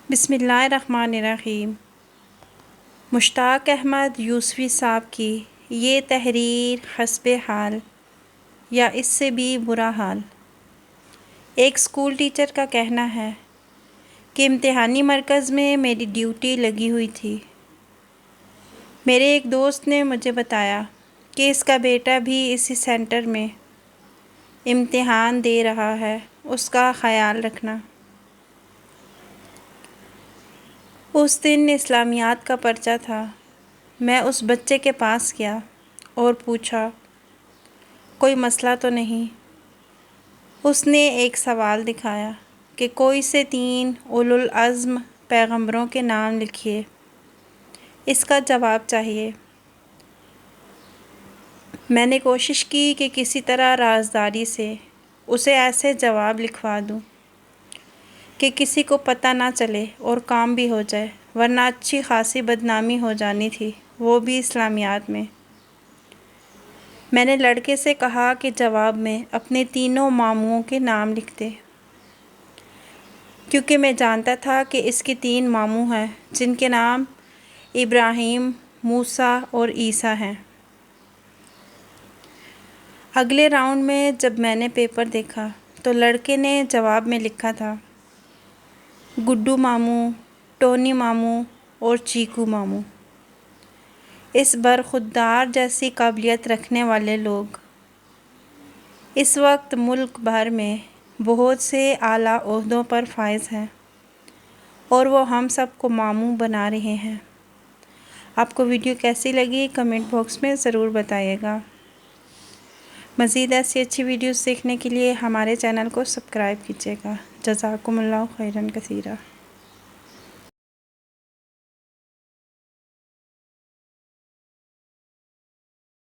بسم اللہ الرحمن الرحیم۔ مشتاق احمد یوسفی صاحب کی یہ تحریر حسب حال یا اس سے بھی برا حال۔ ایک اسکول ٹیچر کا کہنا ہے کہ امتحانی مرکز میں میری ڈیوٹی لگی ہوئی تھی۔ میرے ایک دوست نے مجھے بتایا کہ اس کا بیٹا بھی اسی سینٹر میں امتحان دے رہا ہے، اس کا خیال رکھنا۔ اس دن اسلامیات کا پرچہ تھا۔ میں اس بچے کے پاس گیا اور پوچھا، کوئی مسئلہ تو نہیں؟ اس نے ایک سوال دکھایا کہ کوئی سے 3 اولو العزم پیغمبروں کے نام لکھیے، اس کا جواب چاہیے۔ میں نے کوشش کی کہ کسی طرح رازداری سے اسے ایسے جواب لکھوا دوں کہ کسی کو پتہ نہ چلے اور کام بھی ہو جائے، ورنہ اچھی خاصی بدنامی ہو جانی تھی، وہ بھی اسلامیات میں۔ میں نے لڑکے سے کہا کہ جواب میں اپنے تینوں ماموؤں کے نام لکھ دے، کیونکہ میں جانتا تھا کہ اس کے 3 ماموں ہیں جن کے نام ابراہیم، موسیٰ اور عیسیٰ ہیں۔ اگلے راؤنڈ میں جب میں نے پیپر دیکھا تو لڑکے نے جواب میں لکھا تھا گڈو ماموں، ٹونی ماموں اور چیکو ماموں۔ اس برخوردار جیسی قابلیت رکھنے والے لوگ اس وقت ملک بھر میں بہت سے اعلیٰ عہدوں پر فائز ہیں اور وہ ہم سب کو ماموں بنا رہے ہیں۔ آپ کو ویڈیو کیسی لگی کمنٹ باکس میں ضرور بتائیے گا۔ مزید ایسی اچھی ویڈیوز دیکھنے کے لیے ہمارے چینل کو سبسکرائب کیجیے گا۔ جزاکم اللہ خیراً کثیرا۔